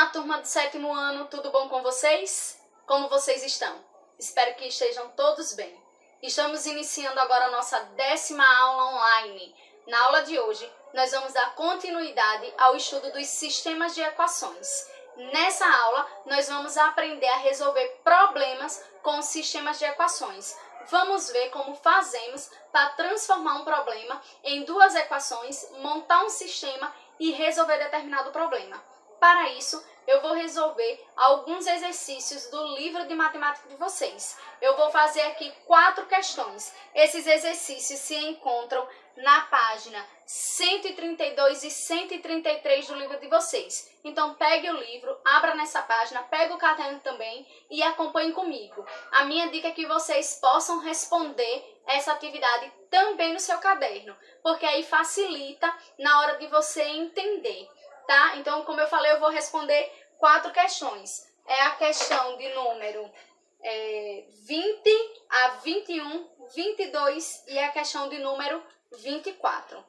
Olá, turma do 7º ano, tudo bom com vocês? Como vocês estão? Espero que estejam todos bem. Estamos iniciando agora a nossa 10ª aula online. Na aula de hoje, nós vamos dar continuidade ao estudo dos sistemas de equações. Nessa aula, nós vamos aprender a resolver problemas com sistemas de equações. Vamos ver como fazemos para transformar um problema em duas equações, montar um sistema e resolver determinado problema. Para isso, eu vou resolver alguns exercícios do livro de matemática de vocês. Eu vou fazer aqui 4 questões. Esses exercícios se encontram na página 132 e 133 do livro de vocês. Então, pegue o livro, abra nessa página, pegue o caderno também e acompanhe comigo. A minha dica é que vocês possam responder essa atividade também no seu caderno, porque aí facilita na hora de você entender. Tá? Então, como eu falei, eu vou responder 4 questões. É a questão de número 20 a 21, 22 e a questão de número 24.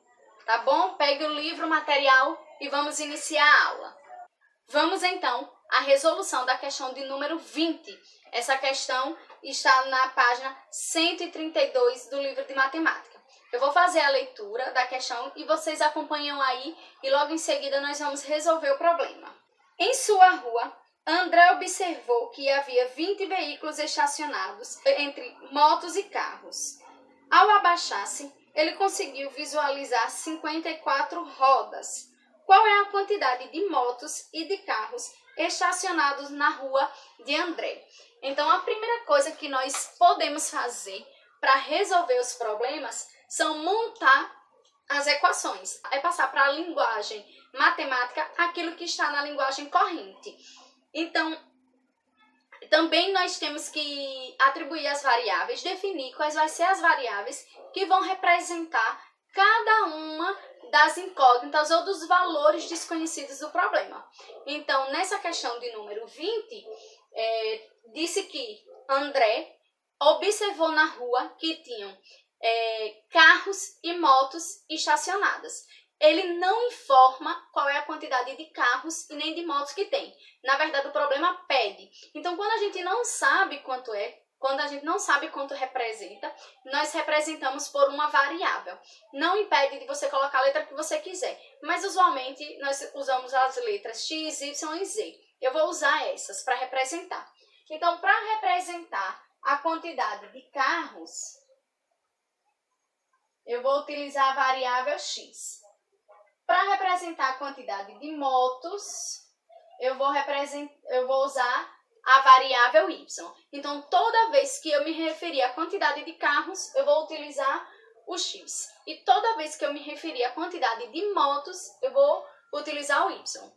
Tá bom? Pegue o livro, o material e vamos iniciar a aula. Vamos, então, à resolução da questão de número 20. Essa questão está na página 132 do livro de matemática. Eu vou fazer a leitura da questão e vocês acompanham aí e logo em seguida nós vamos resolver o problema. Em sua rua, André observou que havia 20 veículos estacionados entre motos e carros. Ao abaixar-se, ele conseguiu visualizar 54 rodas. Qual é a quantidade de motos e de carros estacionados na rua de André? Então, a primeira coisa que nós podemos fazer para resolver os problemas são montar as equações. É passar para a linguagem matemática aquilo que está na linguagem corrente. Então, também nós temos que atribuir as variáveis, definir quais vão ser as variáveis que vão representar cada uma das incógnitas ou dos valores desconhecidos do problema. Então, nessa questão de número 20, disse que André observou na rua que tinham carros e motos estacionadas. Ele não informa qual é a quantidade de carros e nem de motos que tem. Na verdade, o problema pede. Então, quando a gente não sabe quanto é, quando a gente não sabe quanto representa, nós representamos por uma variável. Não impede de você colocar a letra que você quiser, mas usualmente nós usamos as letras X, Y e Z. Eu vou usar essas para representar. Então, para representar a quantidade de carros, eu vou utilizar a variável X. Para representar a quantidade de motos, eu vou usar a variável Y. Então, toda vez que eu me referir à quantidade de carros, eu vou utilizar o X. E toda vez que eu me referir à quantidade de motos, eu vou utilizar o Y.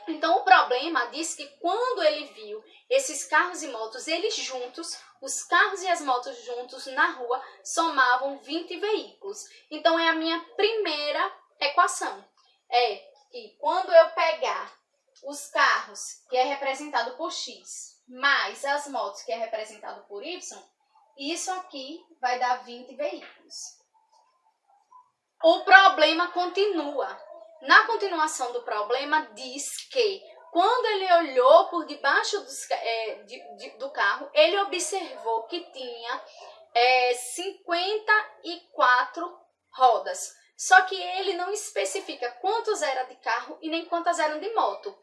Então, o problema diz que quando ele viu esses carros e motos, eles juntos, os carros e as motos juntos na rua, somavam 20 veículos. Então, é a minha primeira equação. É que quando eu pegar os carros, que é representado por X, mais as motos, que é representado por Y, isso aqui vai dar 20 veículos. O problema continua. Na continuação do problema, diz que quando ele olhou por debaixo do carro, ele observou que tinha 54 rodas. Só que ele não especifica quantos eram de carro e nem quantas eram de moto.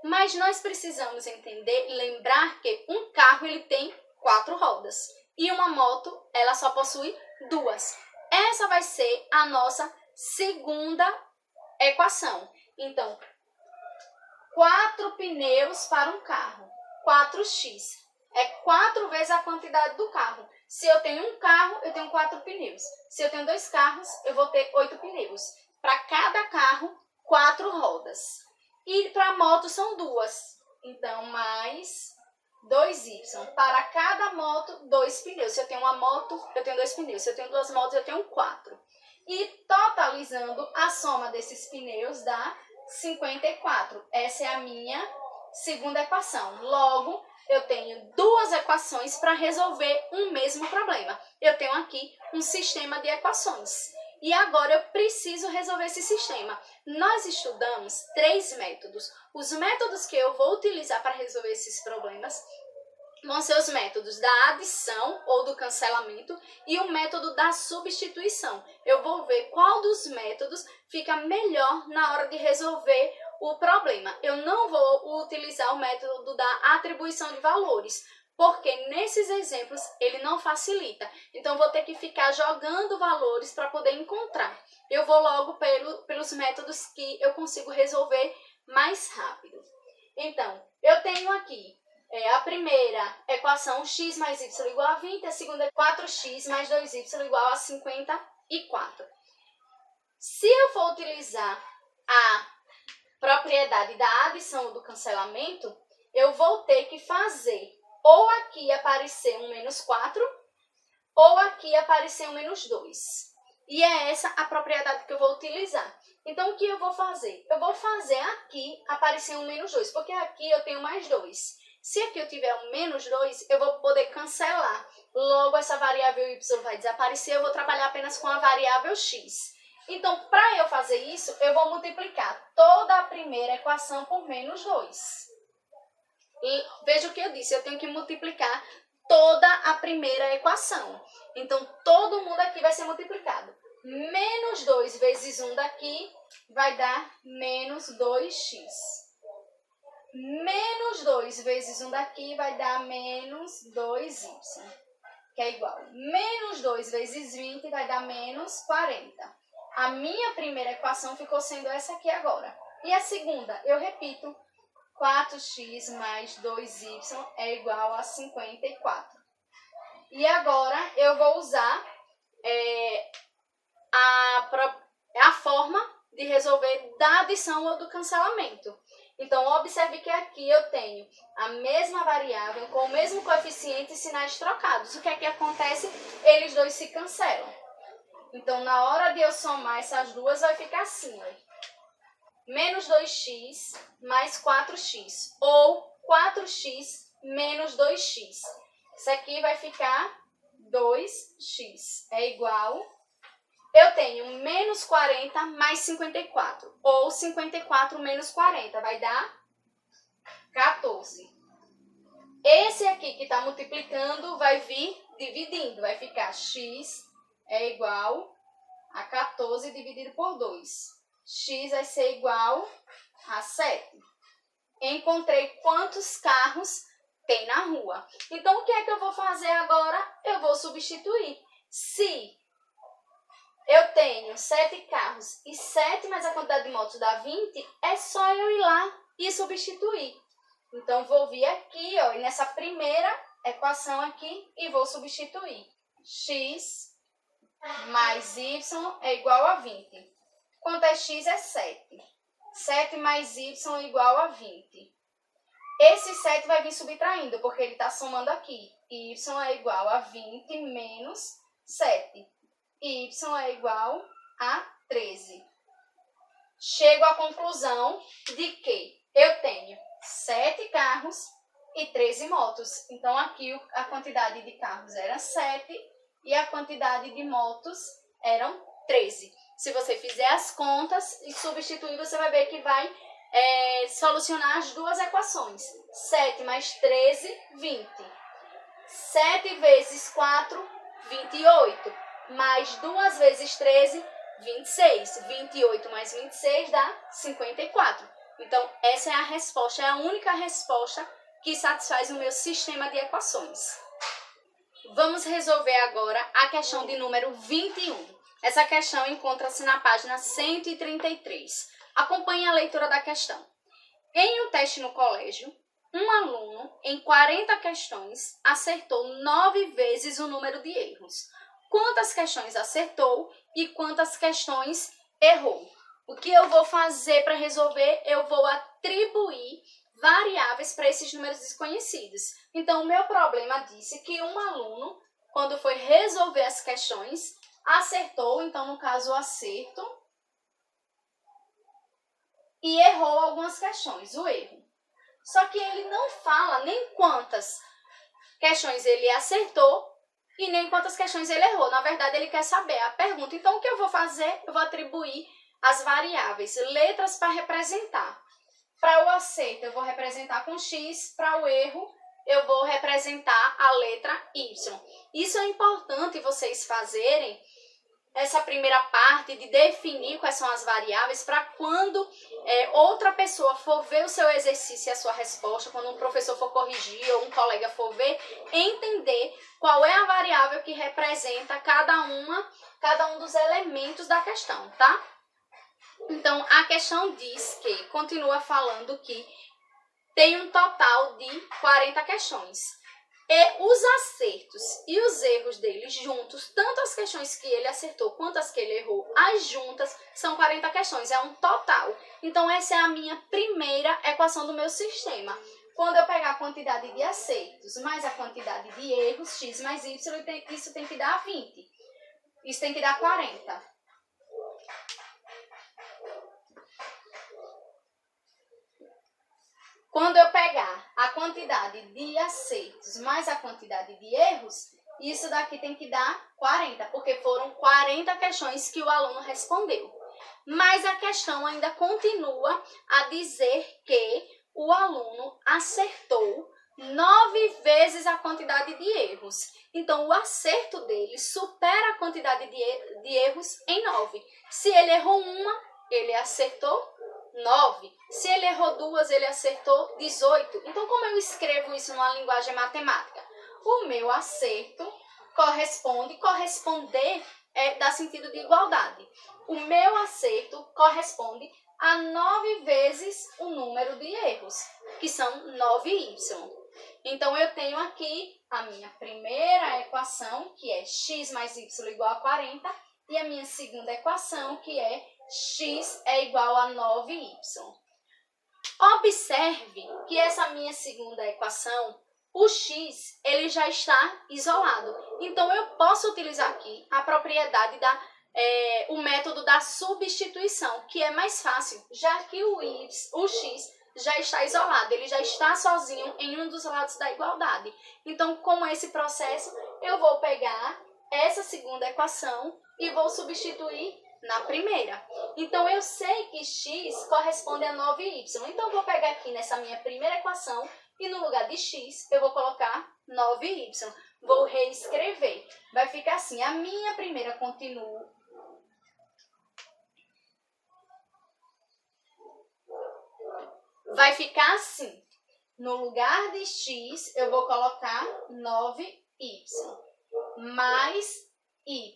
Mas nós precisamos entender, lembrar que um carro ele tem 4 rodas e uma moto ela só possui 2. Essa vai ser a nossa segunda equação. Então, 4 pneus para um carro, 4x. É 4 vezes a quantidade do carro. Se eu tenho um carro, eu tenho 4 pneus. Se eu tenho 2 carros, eu vou ter 8 pneus. Para cada carro, 4 rodas. E para moto são 2. Então, mais 2y. Para cada moto, 2 pneus. Se eu tenho uma moto, eu tenho 2 pneus. Se eu tenho 2 motos, eu tenho 4. E totalizando, a soma desses pneus dá 54. Essa é a minha segunda equação. Logo, eu tenho 2 equações para resolver um mesmo problema. Eu tenho aqui um sistema de equações. E agora eu preciso resolver esse sistema. Nós estudamos 3 métodos. Os métodos que eu vou utilizar para resolver esses problemas vão ser os métodos da adição ou do cancelamento e o método da substituição. Eu vou ver qual dos métodos fica melhor na hora de resolver o problema. Eu não vou utilizar o método da atribuição de valores, porque nesses exemplos ele não facilita. Então, vou ter que ficar jogando valores para poder encontrar. Eu vou logo pelos métodos que eu consigo resolver mais rápido. Então, eu tenho aqui a primeira equação, x mais y igual a 20, a segunda é 4x mais 2y igual a 54. Se eu for utilizar a propriedade da adição ou do cancelamento, eu vou ter que fazer ou aqui aparecer um menos 4, ou aqui aparecer um menos 2. E é essa a propriedade que eu vou utilizar. Então, o que eu vou fazer? Eu vou fazer aqui aparecer um menos 2, porque aqui eu tenho mais 2. Se aqui eu tiver um menos 2, eu vou poder cancelar. Logo, essa variável y vai desaparecer, eu vou trabalhar apenas com a variável x. Então, para eu fazer isso, eu vou multiplicar toda a primeira equação por menos 2. E veja o que eu disse, eu tenho que multiplicar toda a primeira equação. Então, todo mundo aqui vai ser multiplicado. Menos 2 vezes 1 daqui vai dar menos 2x. Menos 2 vezes 1 daqui vai dar menos 2y, que é igual. Menos 2 vezes 20 vai dar menos 40. A minha primeira equação ficou sendo essa aqui agora. E a segunda, eu repito, 4x mais 2y é igual a 54. E agora eu vou usar a forma de resolver da adição ou do cancelamento. Então, observe que aqui eu tenho a mesma variável com o mesmo coeficiente e sinais trocados. O que é que acontece? Eles dois se cancelam. Então, na hora de eu somar essas duas, vai ficar assim, ó. Menos 2x mais 4x, ou 4x menos 2x. Isso aqui vai ficar 2x, é igual... Eu tenho menos 40 mais 54, ou 54 menos 40, vai dar 14. Esse aqui que está multiplicando vai vir dividindo, vai ficar x é igual a 14 dividido por 2. X vai ser igual a 7. Encontrei quantos carros tem na rua. Então, o que é que eu vou fazer agora? Eu vou substituir. Se eu tenho 7 carros e 7 mais a quantidade de motos dá 20, é só eu ir lá e substituir. Então, vou vir aqui, ó, e nessa primeira equação aqui, e vou substituir. X mais y é igual a 20. Quanto é x? É 7. 7 mais y é igual a 20. Esse 7 vai vir subtraindo, porque ele está somando aqui. Y é igual a 20 menos 7. Y é igual a 13. Chego à conclusão de que eu tenho 7 carros e 13 motos. Então, aqui a quantidade de carros era 7 e a quantidade de motos eram 13. Se você fizer as contas e substituir, você vai ver que vai solucionar as duas equações. 7 mais 13, 20. 7 vezes 4, 28. Mais 2 vezes 13, 26. 28 mais 26 dá 54. Então, essa é a resposta, é a única resposta que satisfaz o meu sistema de equações. Vamos resolver agora a questão de número 21. Essa questão encontra-se na página 133. Acompanhe a leitura da questão. Em um teste no colégio, um aluno, em 40 questões, acertou 9 vezes o número de erros. Quantas questões acertou e quantas questões errou? O que eu vou fazer para resolver? Eu vou atribuir variáveis para esses números desconhecidos. Então, o meu problema disse que um aluno, quando foi resolver as questões, acertou, então, no caso, o acerto, e errou algumas questões, o erro. Só que ele não fala nem quantas questões ele acertou e nem quantas questões ele errou. Na verdade, ele quer saber a pergunta. Então, o que eu vou fazer? Eu vou atribuir as variáveis, letras para representar. Para o acerto, eu vou representar com X. Para o erro, eu vou representar a letra Y. Isso é importante vocês fazerem essa primeira parte de definir quais são as variáveis para quando outra pessoa for ver o seu exercício e a sua resposta, quando um professor for corrigir ou um colega for ver, entender qual é a variável que representa cada um dos elementos da questão, tá? Então, a questão diz que, continua falando que tem um total de 40 questões. E os acertos e os erros dele juntos, tanto as questões que ele acertou quanto as que ele errou, as juntas, são 40 questões, é um total. Então, essa é a minha primeira equação do meu sistema. Quando eu pegar a quantidade de acertos mais a quantidade de erros, x mais y, isso tem que dar 20. Isso tem que dar 40. Quando eu pegar a quantidade de acertos mais a quantidade de erros, isso daqui tem que dar 40, porque foram 40 questões que o aluno respondeu. Mas a questão ainda continua a dizer que o aluno acertou 9 vezes a quantidade de erros. Então, o acerto dele supera a quantidade de erros em 9. Se ele errou uma, ele acertou 9. Se ele errou 2, ele acertou 18. Então, como eu escrevo isso numa linguagem matemática? O meu acerto corresponder dá sentido de igualdade. O meu acerto corresponde a 9 vezes o número de erros, que são 9y. Então, eu tenho aqui a minha primeira equação, que é x mais y igual a 40, e a minha segunda equação, que é x é igual a 9y. Observe que essa minha segunda equação, o x, ele já está isolado. Então, eu posso utilizar aqui a propriedade o método da substituição, que é mais fácil, já que o x já está isolado, ele já está sozinho em um dos lados da igualdade. Então, com esse processo, eu vou pegar essa segunda equação e vou substituir na primeira. Então, eu sei que x corresponde a 9y. Então, eu vou pegar aqui nessa minha primeira equação e no lugar de x, eu vou colocar 9y. Vou reescrever. Vai ficar assim, a minha primeira continua. Vai ficar assim. No lugar de x, eu vou colocar 9y mais y,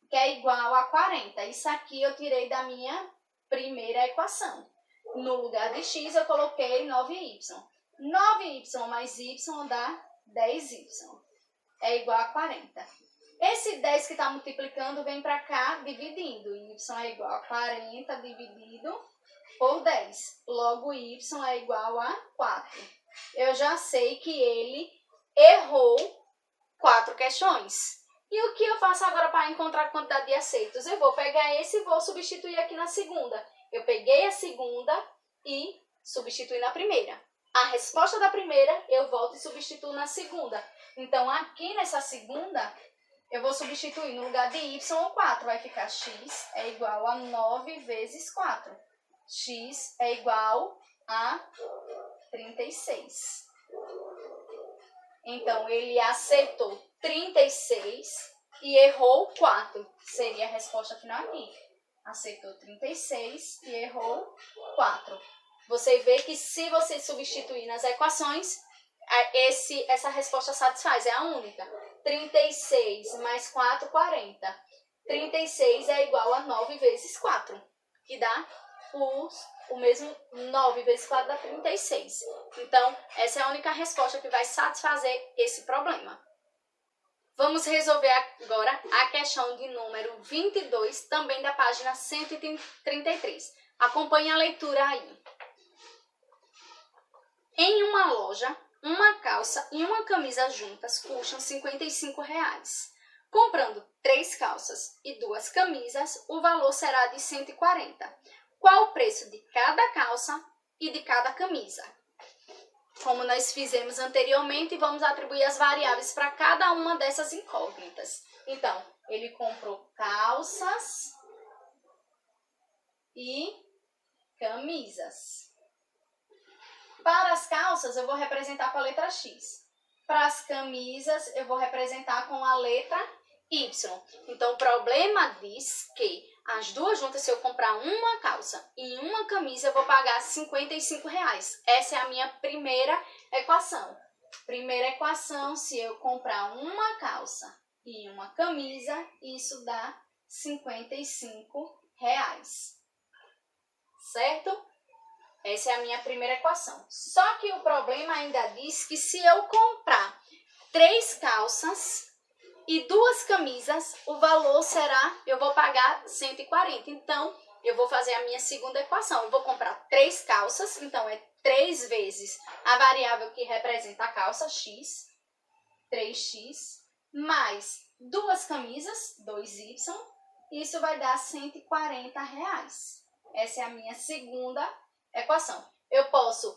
que é igual a 40. Isso aqui eu tirei da minha primeira equação. No lugar de x, eu coloquei 9y. 9y mais y dá 10y. É igual a 40. Esse 10 que está multiplicando vem para cá dividindo. Y é igual a 40 dividido por 10. Logo, y é igual a 4. Eu já sei que ele errou 4 questões. E o que eu faço agora para encontrar a quantidade de acertos? Eu vou pegar esse e vou substituir aqui na segunda. Eu peguei a segunda e substituí na primeira. A resposta da primeira, eu volto e substituo na segunda. Então, aqui nessa segunda, eu vou substituir no lugar de y o 4. Vai ficar x é igual a 9 vezes 4. X é igual a 36. Então, ele acertou 36 e errou 4. Seria a resposta final aqui. Acertou 36 e errou 4. Você vê que se você substituir nas equações, essa resposta satisfaz, é a única. 36 mais 4, 40. 36 é igual a 9 vezes 4, que dá o mesmo 9 vezes 4 dá 36. Então, essa é a única resposta que vai satisfazer esse problema. Vamos resolver agora a questão de número 22, também da página 133. Acompanhe a leitura aí. Em uma loja, uma calça e uma camisa juntas custam R$55. Comprando 3 calças e 2 camisas, o valor será de 140. Qual o preço de cada calça e de cada camisa? como nós fizemos anteriormente, e vamos atribuir as variáveis para cada uma dessas incógnitas. Então, ele comprou calças e camisas. Para as calças, eu vou representar com a letra X. Para as camisas, eu vou representar com a letra Y. Então, o problema diz que as duas juntas, se eu comprar uma calça e uma camisa, eu vou pagar R$55. Essa é a minha primeira equação. Primeira equação, se eu comprar uma calça e uma camisa, isso dá R$55. Certo? Essa é a minha primeira equação. Só que o problema ainda diz que se eu comprar 3 calças e 2 camisas, o valor será, eu vou pagar 140. Então, eu vou fazer a minha segunda equação. Eu vou comprar 3 calças, então é 3 vezes a variável que representa a calça, x, 3x, mais 2 camisas, 2y, isso vai dar R$140. Essa é a minha segunda equação. Eu posso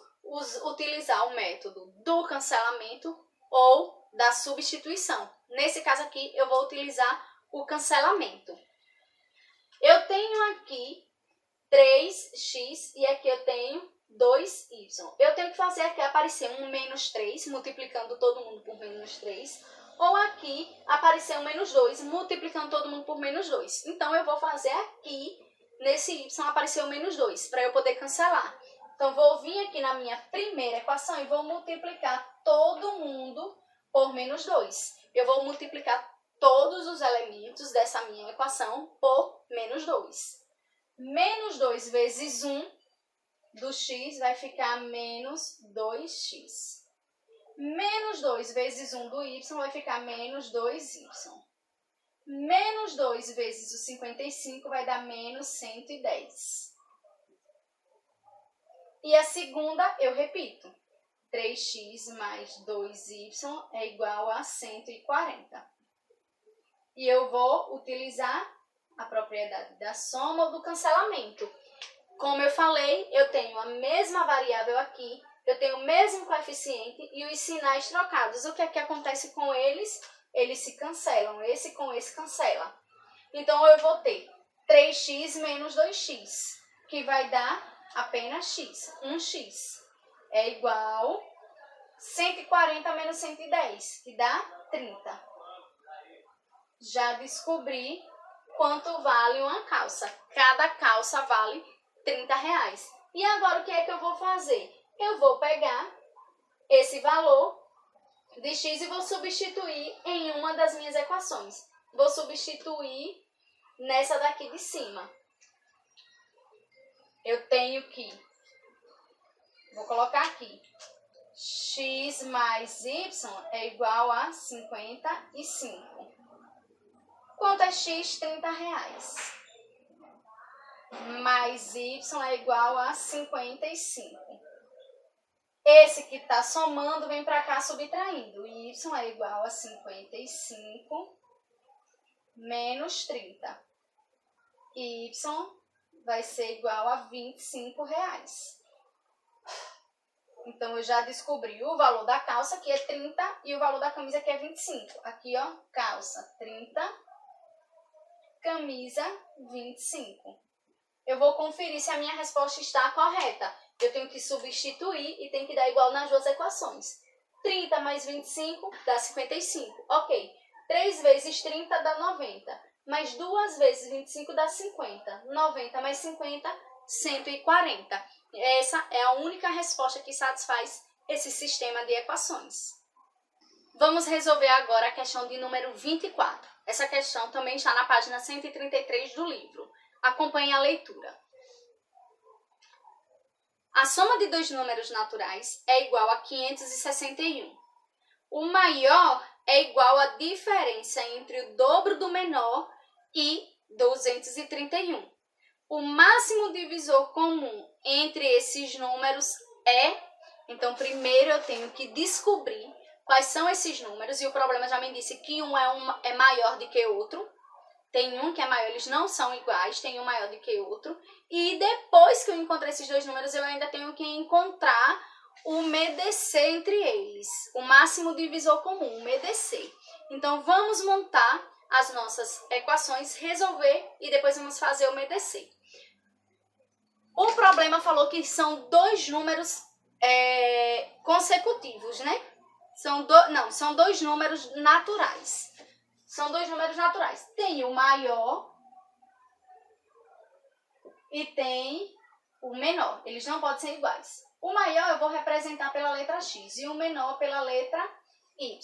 utilizar o método do cancelamento ou da substituição. Nesse caso aqui, eu vou utilizar o cancelamento. Eu tenho aqui 3x e aqui eu tenho 2y. Eu tenho que fazer aqui aparecer um menos 3, multiplicando todo mundo por menos 3. Ou aqui aparecer um menos 2, multiplicando todo mundo por menos 2. Então, eu vou fazer aqui, nesse y, aparecer o menos 2, para eu poder cancelar. Então, vou vir aqui na minha primeira equação e vou multiplicar todo mundo por menos 2. Eu vou multiplicar todos os elementos dessa minha equação por menos 2. Menos 2 vezes 1 do x vai ficar menos 2x. Menos 2 vezes 1 do y vai ficar menos 2y. Menos 2 vezes o 55 vai dar menos 110. E a segunda, eu repito. 3x mais 2y é igual a 140. E eu vou utilizar a propriedade da soma ou do cancelamento. Como eu falei, eu tenho a mesma variável aqui, eu tenho o mesmo coeficiente e os sinais trocados. O que é que acontece com eles? Eles se cancelam, esse com esse cancela. Então, eu vou ter 3x menos 2x, que vai dar apenas x, 1x. É igual 140 menos 110, que dá 30. Já descobri quanto vale uma calça. Cada calça vale R$30. E agora o que é que eu vou fazer? Eu vou pegar esse valor de x e vou substituir em uma das minhas equações. Vou substituir nessa daqui de cima. Eu tenho que, vou colocar aqui, x mais y é igual a 55. Quanto é x? R$30. Mais y é igual a 55. Esse que está somando vem para cá subtraindo. Y é igual a 55 menos 30. Y vai ser igual a R$25. Então, eu já descobri o valor da calça, que é 30, e o valor da camisa, que é 25. Aqui, ó, calça 30, camisa 25. Eu vou conferir se a minha resposta está correta. Eu tenho que substituir e tem que dar igual nas duas equações. 30 mais 25 dá 55. Ok. 3 vezes 30 dá 90. Mais 2 vezes 25 dá 50. 90 mais 50, 140. Essa é a única resposta que satisfaz esse sistema de equações. Vamos resolver agora a questão de número 24. Essa questão também está na página 133 do livro. Acompanhe a leitura. A soma de dois números naturais é igual a 561. O maior é igual à diferença entre o dobro do menor e 231. O máximo divisor comum entre esses números é... Então, primeiro eu tenho que descobrir quais são esses números. E o problema já me disse que um é maior do que o outro. Tem um que é maior, eles não são iguais, tem um maior do que o outro. E depois que eu encontrar esses dois números, eu ainda tenho que encontrar o MEDC entre eles, o máximo divisor comum, o MEDC. Então, vamos montar as nossas equações, resolver e depois vamos fazer o MEDC. O problema falou que são dois números consecutivos, né? São dois números naturais. São dois números naturais. Tem o maior e tem o menor. Eles não podem ser iguais. O maior eu vou representar pela letra X e o menor pela letra Y.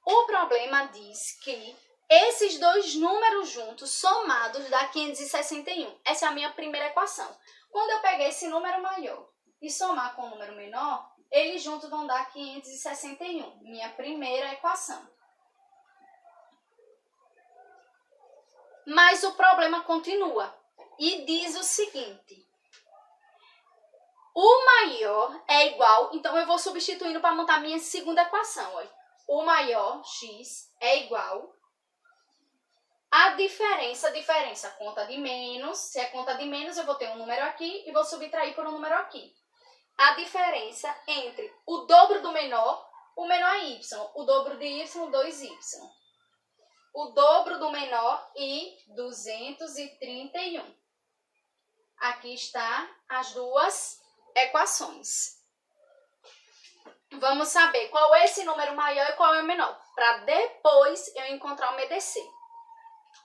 O problema diz que esses dois números juntos, somados, dá 561. Essa é a minha primeira equação. Quando eu pegar esse número maior e somar com o número menor, eles juntos vão dar 561. Minha primeira equação. Mas o problema continua e diz o seguinte. O maior é igual, então eu vou substituindo para montar minha segunda equação. Olha. O maior, x, é igual a diferença conta de menos. Se é conta de menos, eu vou ter um número aqui e vou subtrair por um número aqui. A diferença entre o dobro do menor, o menor é y, o dobro de y, 2y. O dobro do menor e 231. Aqui está as duas equações. Vamos saber qual é esse número maior e qual é o menor, para depois eu encontrar o MEDC.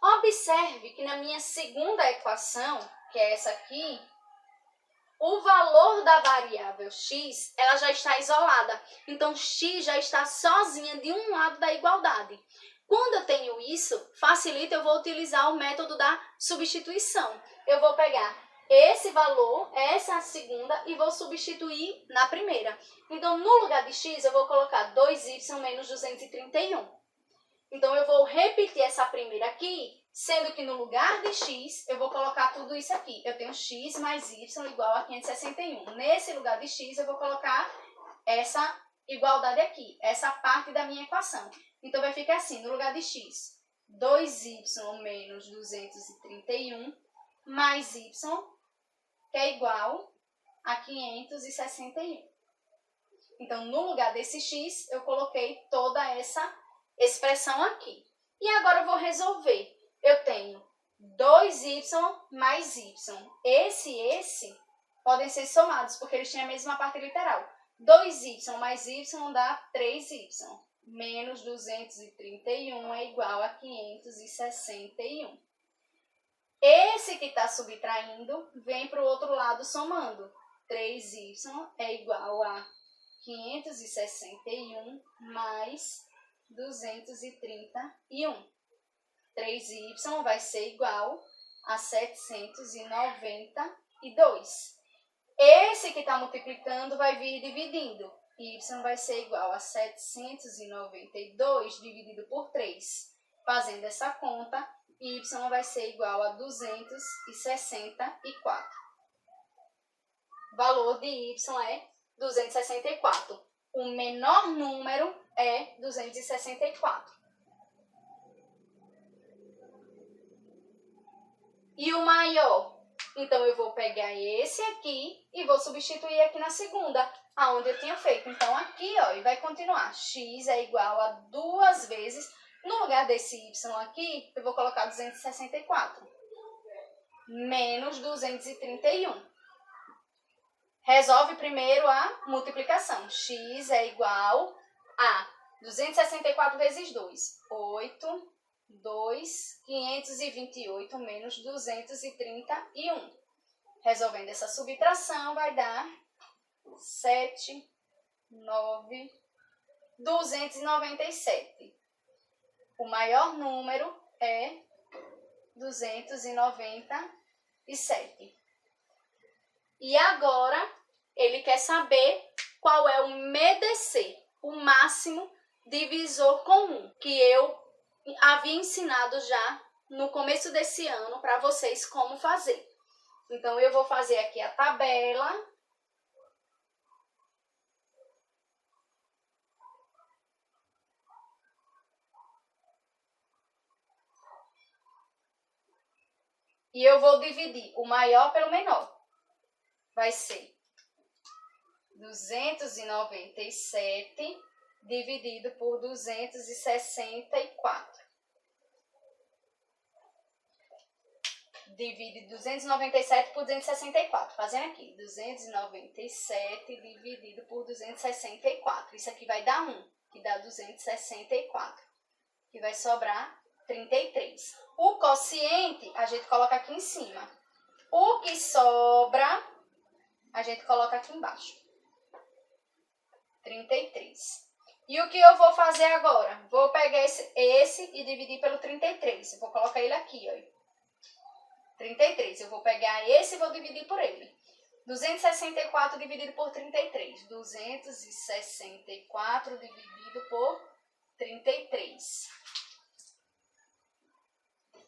Observe que na minha segunda equação, que é essa aqui, o valor da variável x, ela já está isolada. Então, x já está sozinha de um lado da igualdade. Quando eu tenho isso, facilita, eu vou utilizar o método da substituição. Eu vou pegar esse valor, essa segunda, e vou substituir na primeira. Então, no lugar de x, eu vou colocar 2y menos 231. Então, eu vou repetir essa primeira aqui, sendo que no lugar de x, eu vou colocar tudo isso aqui. Eu tenho x mais y igual a 561. Nesse lugar de x, eu vou colocar essa igualdade aqui, essa parte da minha equação. Então, vai ficar assim, no lugar de x, 2y menos 231 mais y, que é igual a 561. Então, no lugar desse x, eu coloquei toda essa expressão aqui. E agora eu vou resolver. Eu tenho 2y mais y. Esse e esse podem ser somados, porque eles têm a mesma parte literal. 2y mais y dá 3y. Menos 231 é igual a 561. Esse que está subtraindo vem para o outro lado somando. 3y é igual a 561 mais 231. 3y vai ser igual a 792. Esse que está multiplicando vai vir dividindo. Y vai ser igual a 792 dividido por 3. Fazendo essa conta, y vai ser igual a 264. O valor de y é 264. O menor número é 264. E o maior? Então, eu vou pegar esse aqui e vou substituir aqui na segunda, aonde eu tinha feito. Então, aqui, ó, e vai continuar. X é igual a 2 vezes. No lugar desse y aqui, eu vou colocar 264. Menos 231. Resolve primeiro a multiplicação. X é igual a 264 vezes 2. 8, 2, 528 menos 231. Resolvendo essa subtração, vai dar 7, 9, 297. O maior número é 297. E agora, ele quer saber qual é o MEDC, o máximo divisor comum, que eu havia ensinado já no começo desse ano para vocês como fazer. Então, eu vou fazer aqui a tabela. E eu vou dividir o maior pelo menor. Vai ser 297 dividido por 264. Divide 297 por 264. Fazendo aqui, 297 dividido por 264. Isso aqui vai dar 1, que dá 264. Que vai sobrar 33. O quociente a gente coloca aqui em cima. O que sobra, a gente coloca aqui embaixo. 33. E o que eu vou fazer agora? Vou pegar esse e dividir pelo 33. Eu vou colocar ele aqui, ó. 33. Eu vou pegar esse e vou dividir por ele. 264 dividido por 33. 264 dividido por 33.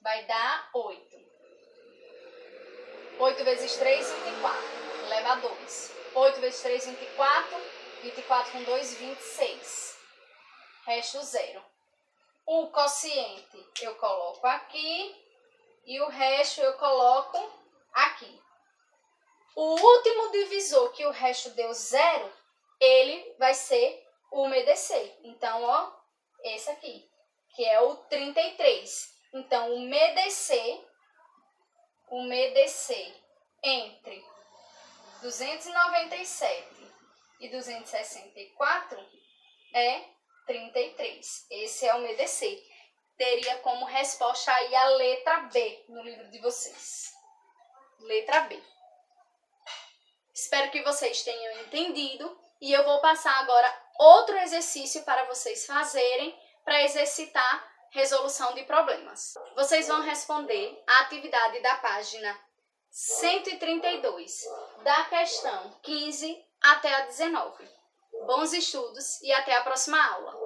Vai dar 8. 8 vezes 3, 24. Leva 2. 8 vezes 3, 24. 24 com 2, 26. Resta o 0. O quociente eu coloco aqui. E o resto eu coloco aqui. O último divisor que o resto deu 0, ele vai ser o MEDC. Então, ó, esse aqui, que é o 33. Então, o MEDC entre 297 e 264 é 33. Esse é o MEDC. Teria como resposta aí a letra B no livro de vocês. Letra B. Espero que vocês tenham entendido e eu vou passar agora outro exercício para vocês fazerem para exercitar resolução de problemas. Vocês vão responder a atividade da página 132, da questão 15 até a 19. Bons estudos e até a próxima aula.